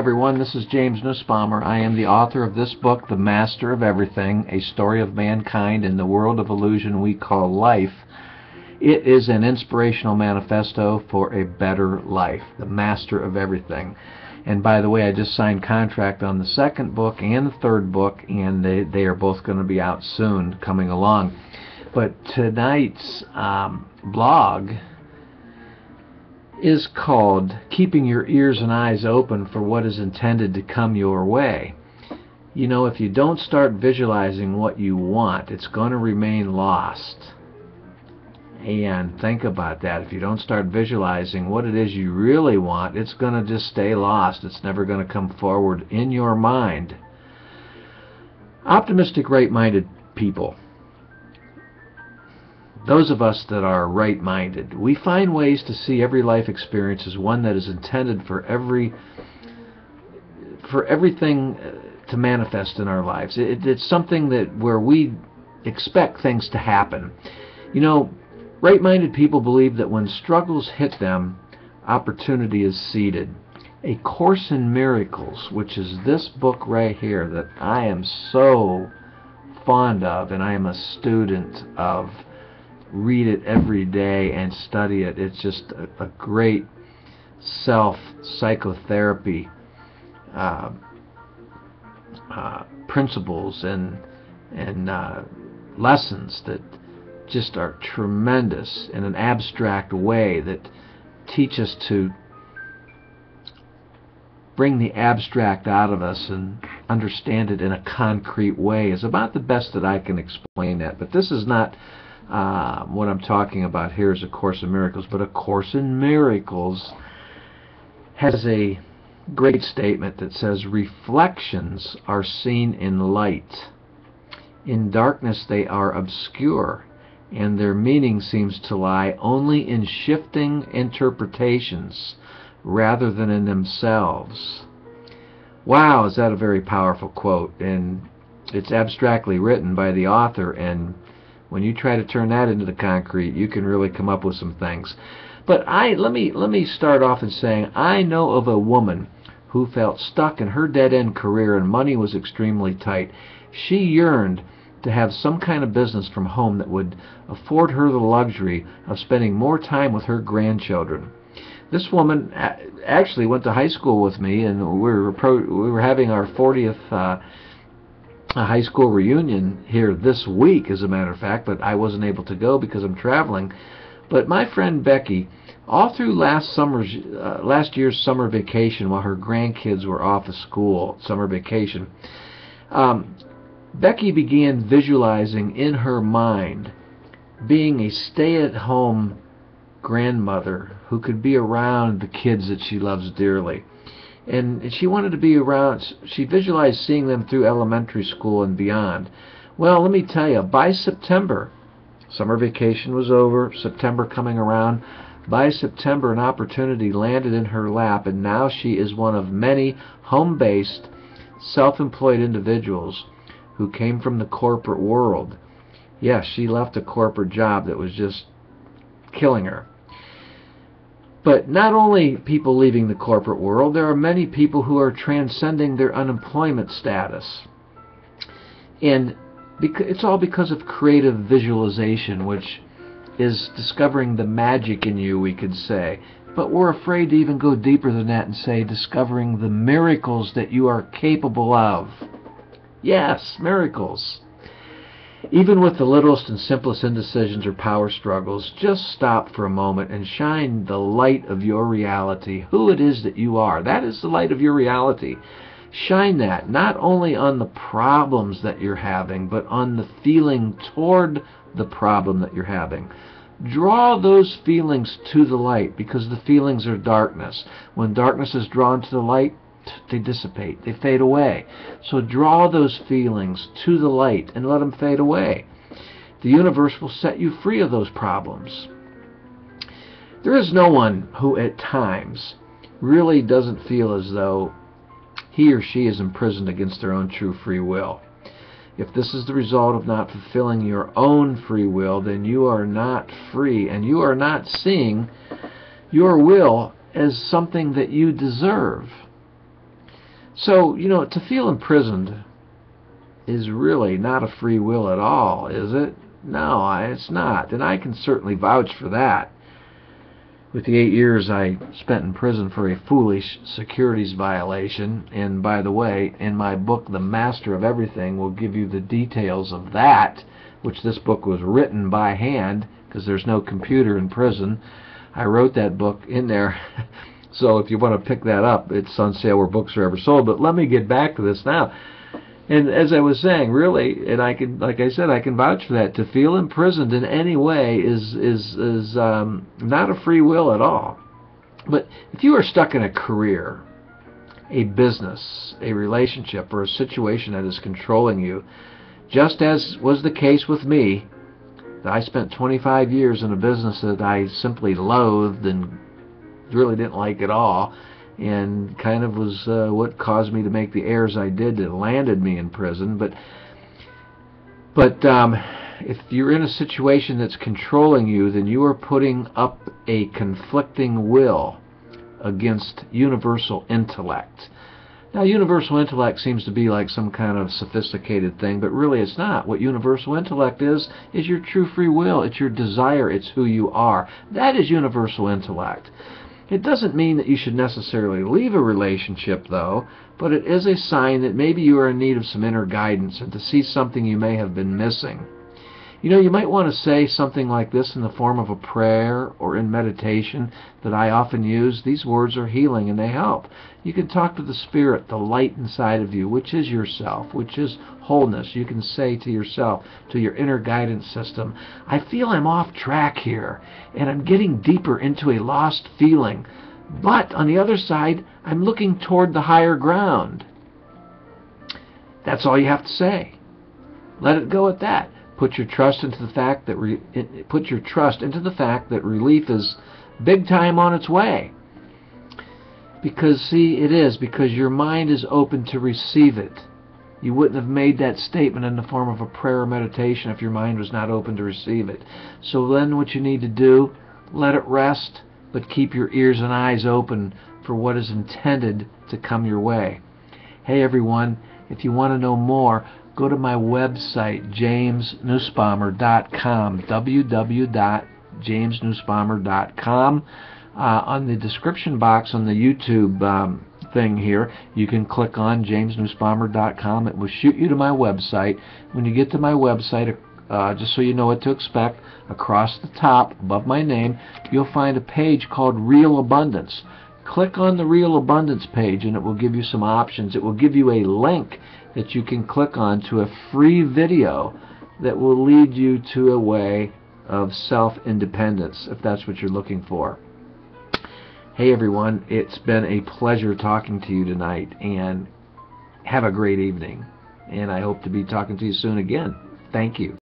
Everyone, this is James Nussbaumer. I am the author of this book, The Master of Everything, A Story of Mankind in the World of Illusion We Call Life. It is an inspirational manifesto for a better life, The Master of Everything. And by the way, I just signed contract on the second book and the third book, and they are both going to be out soon, coming along. But tonight's blog is called Keeping Your Ears and Eyes Open for What is Intended to Come Your Way. You know, if you don't start visualizing what you want, it's going to remain lost. And think about that. If you don't start visualizing what it is you really want, it's going to just stay lost. It's never going to come forward in your mind. Optimistic, right-minded people, those of us that are right-minded, we find ways to see every life experience as one that is intended for everything to manifest in our lives. It's something that where we expect things to happen. You know, right-minded people believe that when struggles hit them, opportunity is seeded. A Course in Miracles, which is this book right here that I am so fond of and I am a student of, read it every day and study it. It's just a great self-psychotherapy principles and lessons that just are tremendous in an abstract way that teach us to bring the abstract out of us and understand it in a concrete way. Is about the best that I can explain that. But this is not what I'm talking about here is A Course in Miracles, but A Course in Miracles has a great statement that says, reflections are seen in light. In darkness they are obscure, and their meaning seems to lie only in shifting interpretations rather than in themselves. Wow, is that a very powerful quote? And it's abstractly written by the author, and when you try to turn that into the concrete, you can really come up with some things. But let me start off in saying I know of a woman who felt stuck in her dead-end career and money was extremely tight. She yearned to have some kind of business from home that would afford her the luxury of spending more time with her grandchildren. This woman actually went to high school with me, and we were having our 40th high school reunion here this week, as a matter of fact, but I wasn't able to go because I'm traveling. But my friend Becky, all through last year's summer vacation, while her grandkids were off of school, summer vacation, Becky began visualizing in her mind being a stay-at-home grandmother who could be around the kids that she loves dearly. And she wanted to be around, she visualized seeing them through elementary school and beyond. Well, let me tell you, by September, summer vacation was over, September coming around, by September an opportunity landed in her lap, and now she is one of many home-based, self-employed individuals who came from the corporate world. Yes, she left a corporate job that was just killing her. But not only people leaving the corporate world, there are many people who are transcending their unemployment status. And it's all because of creative visualization, which is discovering the magic in you, we could say. But we're afraid to even go deeper than that and say discovering the miracles that you are capable of. Yes, miracles. Even with the littlest and simplest indecisions or power struggles, just stop for a moment and shine the light of your reality, who it is that you are. That is the light of your reality. Shine that not only on the problems that you're having, but on the feeling toward the problem that you're having. Draw those feelings to the light, because the feelings are darkness. When darkness is drawn to the light, they dissipate, they fade away. So draw those feelings to the light and let them fade away. The universe will set you free of those problems. There is no one who at times really doesn't feel as though he or she is imprisoned against their own true free will. If this is the result of not fulfilling your own free will, then you are not free, and you are not seeing your will as something that you deserve. So, to feel imprisoned is really not a free will at all, is it? No, it's not. And I can certainly vouch for that. With the 8 years I spent in prison for a foolish securities violation, and by the way, in my book, The Master of Everything, will give you the details of that, which this book was written by hand, because there's no computer in prison. I wrote that book in there. So if you want to pick that up, it's on sale where books are ever sold. But let me get back to this now. And as I was saying, really, and I can, like I said, I can vouch for that. To feel imprisoned in any way is not a free will at all. But if you are stuck in a career, a business, a relationship, or a situation that is controlling you, just as was the case with me, I spent 25 years in a business that I simply loathed and really didn't like at all, and kind of was what caused me to make the errors I did that landed me in prison. But if you're in a situation that's controlling you, then you are putting up a conflicting will against universal intellect. Now, universal intellect seems to be like some kind of sophisticated thing, but really it's not. What universal intellect is your true free will. It's your desire. It's who you are. That is universal intellect. It doesn't mean that you should necessarily leave a relationship, though, but it is a sign that maybe you are in need of some inner guidance and to see something you may have been missing. You might want to say something like this in the form of a prayer or in meditation that I often use. These words are healing and they help. You can talk to the Spirit, the light inside of you, which is yourself, which is wholeness. You can say to yourself, to your inner guidance system, I feel I'm off track here, and I'm getting deeper into a lost feeling. But on the other side, I'm looking toward the higher ground. That's all you have to say. Let it go at that. Put your trust into the fact that relief is big time on its way. Because see, it is because your mind is open to receive it. You wouldn't have made that statement in the form of a prayer or meditation if your mind was not open to receive it. So then what you need to do, let it rest, but keep your ears and eyes open for what is intended to come your way. Hey everyone, if you want to know more, go to my website, jamesnussbaumer.com, www.jamesnussbaumer.com. On the description box on the YouTube thing here, you can click on jamesnussbaumer.com. It will shoot you to my website. When you get to my website, just so you know what to expect, across the top, above my name, you'll find a page called Real Abundance. Click on the Real Abundance page and it will give you some options. It will give you a link that you can click on to a free video that will lead you to a way of self-independence, if that's what you're looking for. Hey everyone, it's been a pleasure talking to you tonight, and have a great evening. And I hope to be talking to you soon again. Thank you.